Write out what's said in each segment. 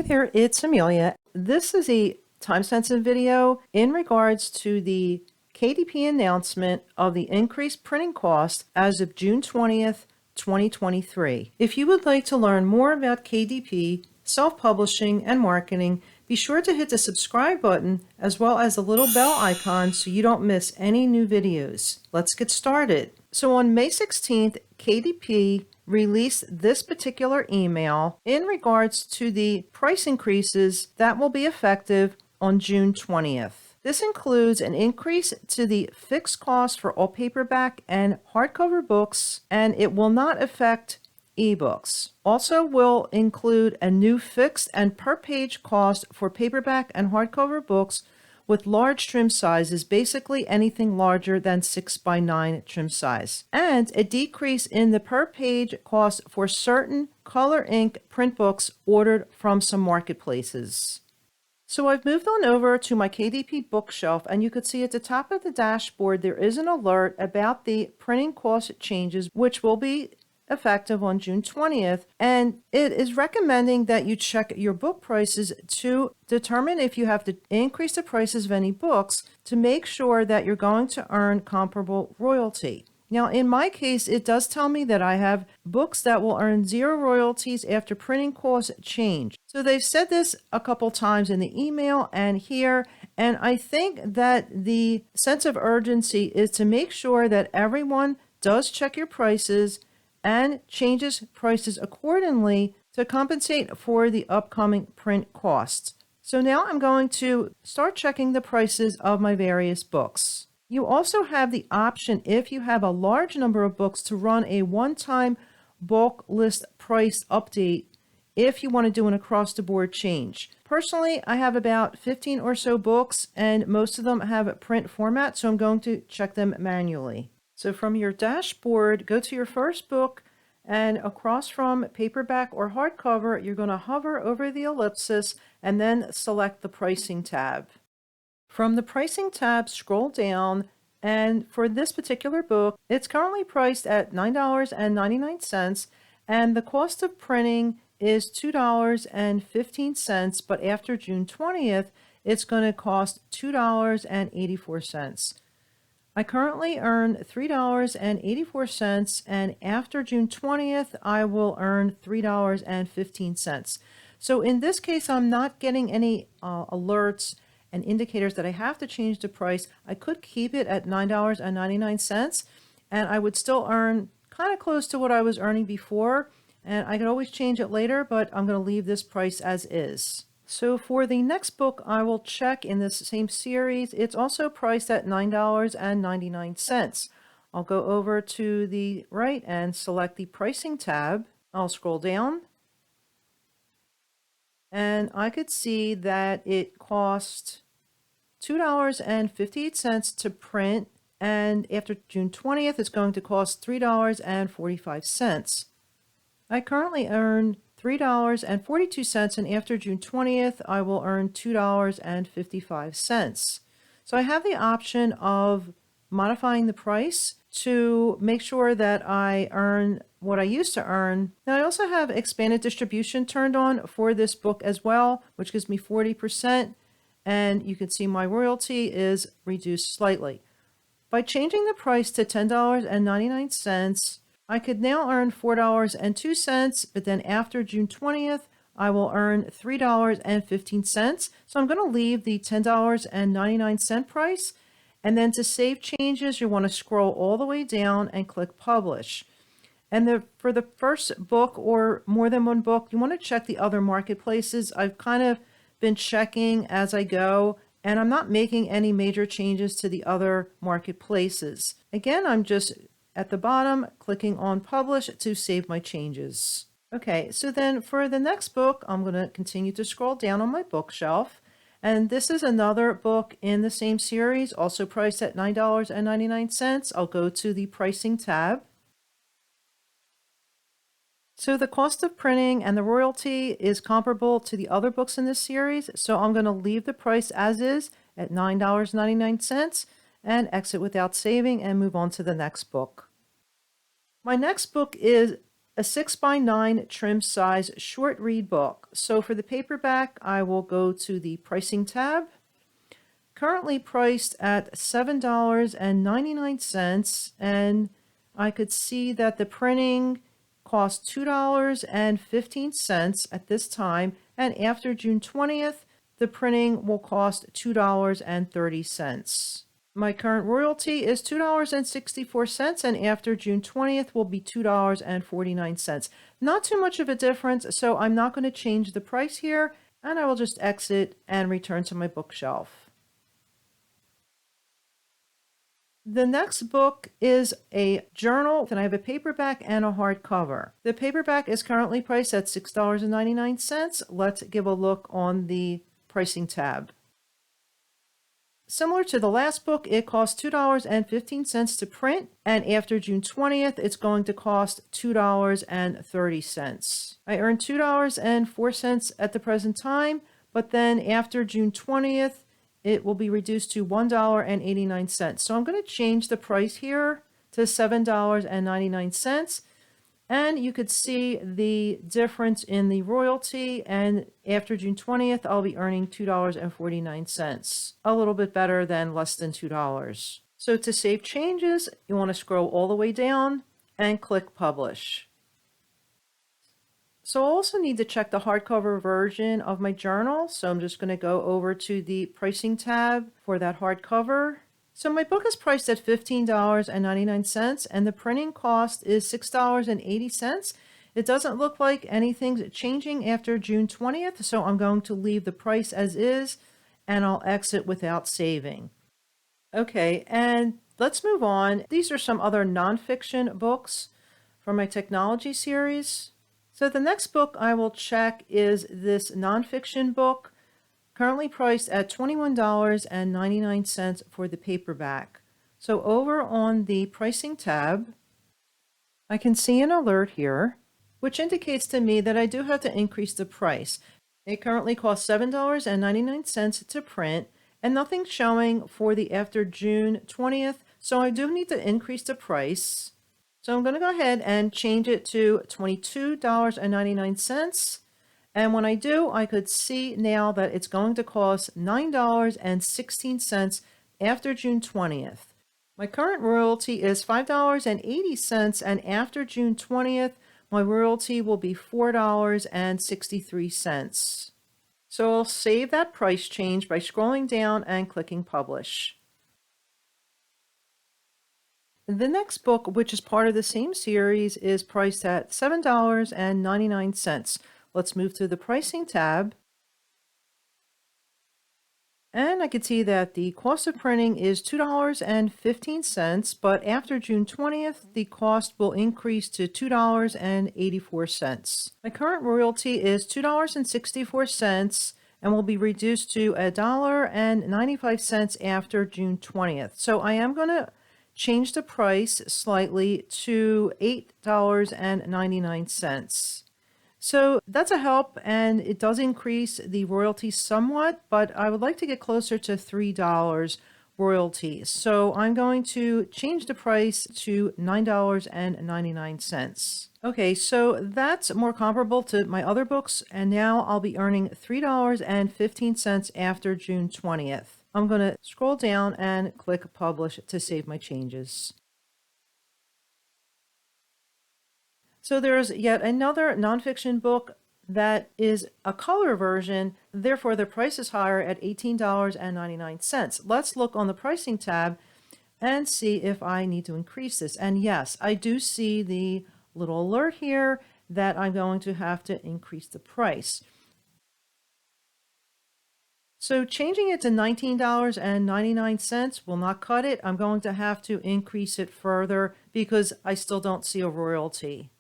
there, it's Amelia. This is a time-sensitive video in regards to the KDP announcement of the increased printing cost as of June 20th, 2023. If you would like to learn more about KDP, self-publishing, and marketing, be sure to hit the subscribe button as well as the little bell icon so you don't miss any new videos. Let's get started. So on May 16th, KDP released this particular email in regards to the price increases that will be effective on June 20th. This includes an increase to the fixed cost for all paperback and hardcover books, and it will not affect ebooks. Also will include a new fixed and per page cost for paperback and hardcover books with large trim sizes, basically anything larger than 6x9 trim size, and a decrease in the per page cost for certain color ink print books ordered from some marketplaces. So I've moved on over to my KDP bookshelf, and you could see at the top of the dashboard there is an alert about the printing cost changes, which will be effective on June 20th, and it is recommending that you check your book prices to determine if you have to increase the prices of any books to make sure that you're going to earn comparable royalty. Now, in my case, it does tell me that I have books that will earn 0 royalties after printing costs change. So they've said this a couple times in the email and here, and I think that the sense of urgency is to make sure that everyone does check your prices and changes prices accordingly to compensate for the upcoming print costs. So now I'm going to start checking the prices of my various books. You also have the option, if you have a large number of books, to run a one-time bulk list price update if you want to do an across-the-board change. Personally, I have about 15 or so books, and most of them have a print format, so I'm going to check them manually. So from your dashboard, go to your first book, and across from paperback or hardcover, you're going to hover over the ellipsis and then select the pricing tab. From the pricing tab, scroll down, and for this particular book, it's currently priced at $9.99, and the cost of printing is $2.15, but after June 20th, it's going to cost $2.84. I currently earn $3.84, and after June 20th, I will earn $3.15. So in this case, I'm not getting any alerts and indicators that I have to change the price. I could keep it at $9.99, and I would still earn kind of close to what I was earning before, and I could always change it later, but I'm going to leave this price as is. So for the next book I will check in this same series, it's also priced at $9.99. I'll go over to the right and select the pricing tab. I'll scroll down, and I could see that it cost $2.58 to print, and after June 20th, it's going to cost $3.45. I currently earn $3.42, and after June 20th, I will earn $2.55. So I have the option of modifying the price to make sure that I earn what I used to earn. Now I also have expanded distribution turned on for this book as well, which gives me 40%, and you can see my royalty is reduced slightly. By changing the price to $10.99, I could now earn $4.02, but then after June 20th, I will earn $3.15. So I'm going to leave the $10.99 price. And then to save changes, you want to scroll all the way down and click Publish. And for the first book or more than one book, you want to check the other marketplaces. I've kind of been checking as I go, and I'm not making any major changes to the other marketplaces. Again, I'm just at the bottom, clicking on Publish to save my changes. Okay, so then for the next book, I'm going to continue to scroll down on my bookshelf. And this is another book in the same series, also priced at $9.99. I'll go to the pricing tab. So the cost of printing and the royalty is comparable to the other books in this series. So I'm going to leave the price as is at $9.99 and exit without saving and move on to the next book. My next book is a 6 by 9 trim size short read book. So for the paperback, I will go to the pricing tab. Currently priced at $7.99, and I could see that the printing cost $2.15 at this time, and after June 20th, the printing will cost $2.30. My current royalty is $2.64, and after June 20th will be $2.49. Not too much of a difference, so I'm not going to change the price here, and I will just exit and return to my bookshelf. The next book is a journal, and I have a paperback and a hardcover. The paperback is currently priced at $6.99. Let's give a look on the pricing tab. Similar to the last book, it costs $2.15 to print, and after June 20th, it's going to cost $2.30. I earned $2.04 at the present time, but then after June 20th, it will be reduced to $1.89. So I'm going to change the price here to $7.99. And you could see the difference in the royalty. And after June 20th, I'll be earning $2.49. A little bit better than less than $2. So to save changes, you want to scroll all the way down and click Publish. So I also need to check the hardcover version of my journal. So I'm just going to go over to the pricing tab for that hardcover. So my book is priced at $15.99 and the printing cost is $6.80. It doesn't look like anything's changing after June 20th. So I'm going to leave the price as is and I'll exit without saving. Okay, and let's move on. These are some other nonfiction books from my technology series. So the next book I will check is this nonfiction book, currently priced at $21.99 for the paperback. So over on the pricing tab, I can see an alert here, which indicates to me that I do have to increase the price. It currently costs $7.99 to print, and nothing's showing for the after June 20th, so I do need to increase the price. So I'm going to go ahead and change it to $22.99. And when I do, I could see now that it's going to cost $9.16 after June 20th. My current royalty is $5.80, and after June 20th, my royalty will be $4.63. So I'll save that price change by scrolling down and clicking Publish. The next book, which is part of the same series, is priced at $7.99. Let's move to the pricing tab. And I can see that the cost of printing is $2.15, but after June 20th, the cost will increase to $2.84. My current royalty is $2.64 and will be reduced to $1.95 after June 20th. So I am going to change the price slightly to $8.99. So that's a help, and it does increase the royalty somewhat, but I would like to get closer to $3 royalty. So I'm going to change the price to $9.99. Okay, so that's more comparable to my other books, and now I'll be earning $3.15 after June 20th. I'm going to scroll down and click Publish to save my changes. So there's yet another nonfiction book that is a color version, therefore the price is higher at $18.99. Let's look on the pricing tab and see if I need to increase this. And yes, I do see the little alert here that I'm going to have to increase the price. So changing it to $19.99 will not cut it. I'm going to have to increase it further because I still don't see a royalty.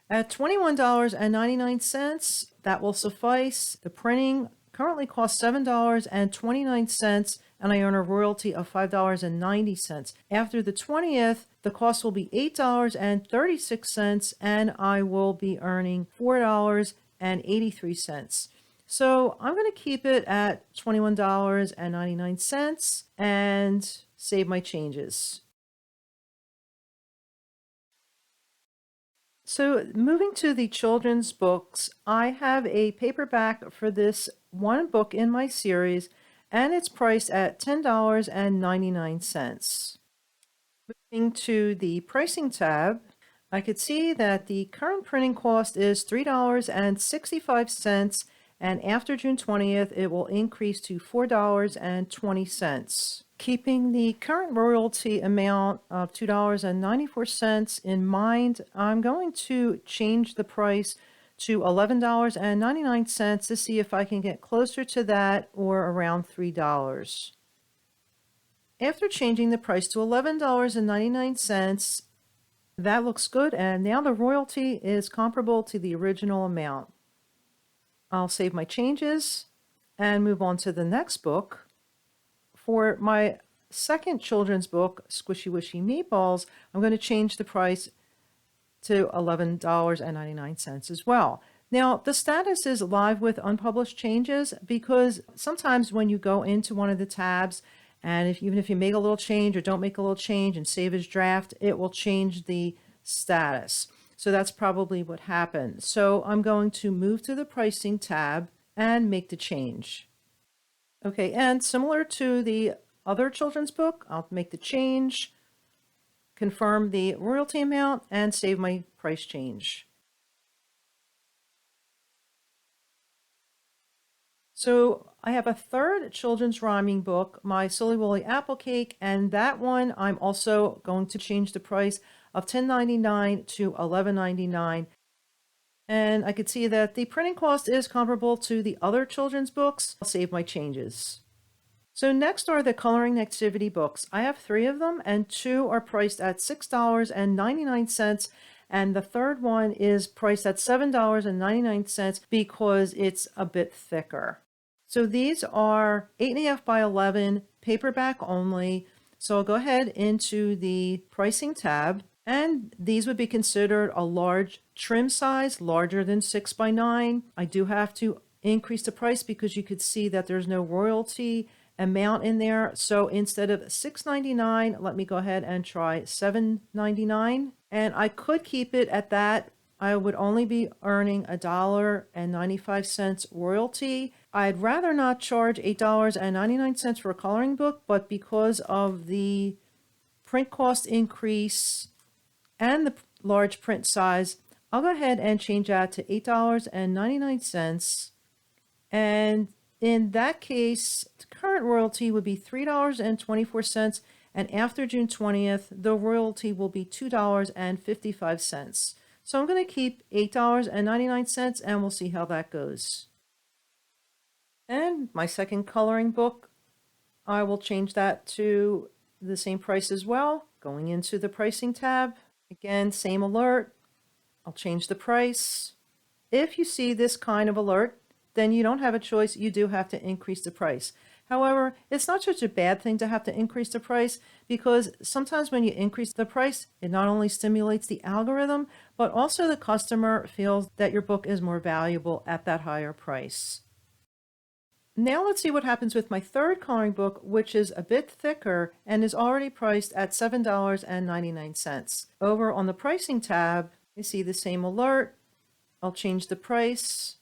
At $21.99, that will suffice. The printing currently costs $7.29, and I earn a royalty of $5.90. After the 20th, the cost will be $8.36, and I will be earning $4.83. So I'm going to keep it at $21.99 and save my changes. So, moving to the children's books, I have a paperback for this one book in my series, and it's priced at $10.99. Moving to the pricing tab, I could see that the current printing cost is $3.65, and after June 20th, it will increase to $4.20. Keeping the current royalty amount of $2.94 in mind, I'm going to change the price to $11.99 to see if I can get closer to that or around $3. After changing the price to $11.99, that looks good, and now the royalty is comparable to the original amount. I'll save my changes and move on to the next book. For my second children's book, Squishy Wishy Meatballs, I'm going to change the price to $11.99 as well. Now, the status is live with unpublished changes because sometimes when you go into one of the tabs, and even if you make a little change or don't make a little change and save as draft, it will change the status. So that's probably what happened. So I'm going to move to the pricing tab and make the change. Okay, and similar to the other children's book, I'll make the change, confirm the royalty amount, and save my price change. So I have a third children's rhyming book, My Silly Woolly Apple Cake, and that one I'm also going to change the price of $10.99 to $11.99. And I could see that the printing cost is comparable to the other children's books. I'll save my changes. So next are the coloring activity books. I have 3 of them, and 2 are priced at $6.99, and the third one is priced at $7.99 because it's a bit thicker. So these are 8.5 by 11, paperback only. So I'll go ahead into the pricing tab, and these would be considered a large trim size, larger than 6 by 9. I do have to increase the price because you could see that there's no royalty amount in there. So instead of $6.99, let me go ahead and try $7.99. And I could keep it at that. I would only be earning $1.95 royalty. I'd rather not charge $8.99 for a coloring book, but because of the print cost increase and the large print size, I'll go ahead and change that to $8.99. And in that case, the current royalty would be $3.24, and after June 20th, the royalty will be $2.55. So I'm going to keep $8.99, and we'll see how that goes. And my second coloring book, I will change that to the same price as well. Going into the pricing tab, again, same alert. I'll change the price. If you see this kind of alert, then you don't have a choice. You do have to increase the price. However, it's not such a bad thing to have to increase the price because sometimes when you increase the price, it not only stimulates the algorithm, but also the customer feels that your book is more valuable at that higher price. Now let's see what happens with my third coloring book, which is a bit thicker and is already priced at $7.99. Over on the pricing tab, you see the same alert. I'll change the price.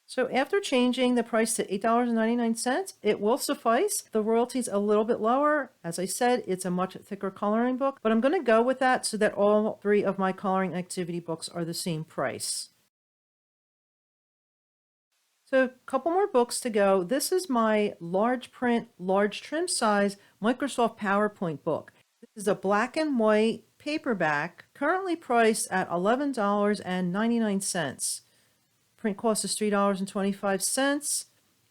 So after changing the price to $8.99, it will suffice. The royalty's a little bit lower. As I said, it's a much thicker coloring book, but I'm going to go with that so that all 3 of my coloring activity books are the same price. So a couple more books to go. This is my large print, large trim size Microsoft PowerPoint book. This is a black and white paperback, currently priced at $11.99. Print cost is $3.25.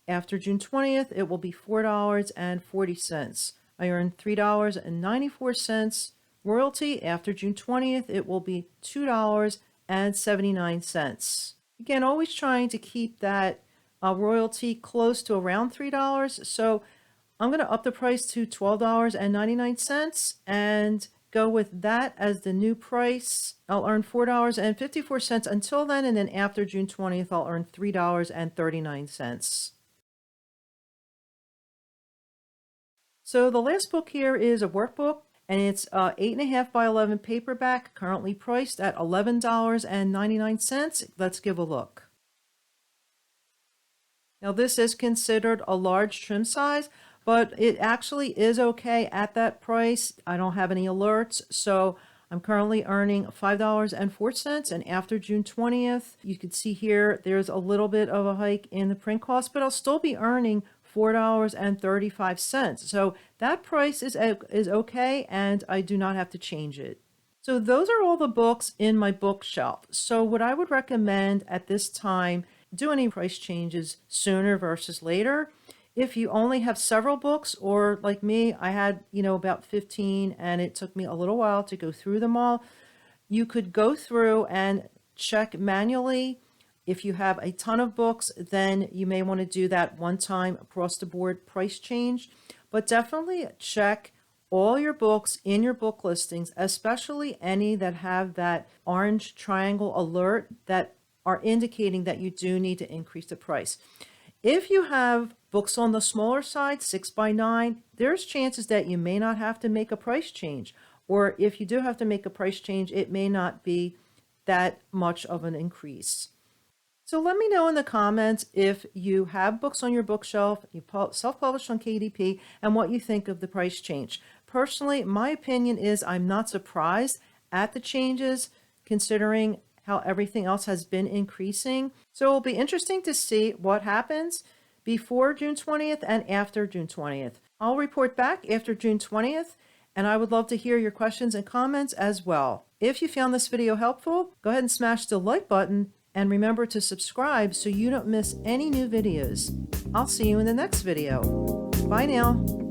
After June 20th, it will be $4.40. I earned $3.94 royalty. After June 20th, it will be $2.79. Again, always trying to keep that royalty close to around $3. So I'm going to up the price to $12.99 and go with that as the new price. I'll earn $4.54 until then, and then after June 20th, I'll earn $3.39. So the last book here is a workbook, and it's 8.5 by 11 paperback, currently priced at $11.99. Let's give a look. Now, this is considered a large trim size, but it actually is okay at that price. I don't have any alerts, so I'm currently earning $5.04, and after June 20th, you can see here there's a little bit of a hike in the print cost, but I'll still be earning $4.35. So that price is okay, and I do not have to change it. So those are all the books in my bookshelf. So what I would recommend at this time, do any price changes sooner versus later. If you only have several books, or like me, I had, about 15 and it took me a little while to go through them all, you could go through and check manually. If you have a ton of books, then you may want to do that one time across the board price change, but definitely check all your books in your book listings, especially any that have that orange triangle alert that are indicating that you do need to increase the price. If you have books on the smaller side, 6 by 9, there's chances that you may not have to make a price change. Or if you do have to make a price change, it may not be that much of an increase. So let me know in the comments if you have books on your bookshelf, you self-published on KDP, and what you think of the price change. Personally, my opinion is I'm not surprised at the changes, considering how everything else has been increasing. So it'll be interesting to see what happens before June 20th and after June 20th. I'll report back after June 20th, and I would love to hear your questions and comments as well. If you found this video helpful, go ahead and smash the like button, and remember to subscribe so you don't miss any new videos. I'll see you in the next video. Bye now.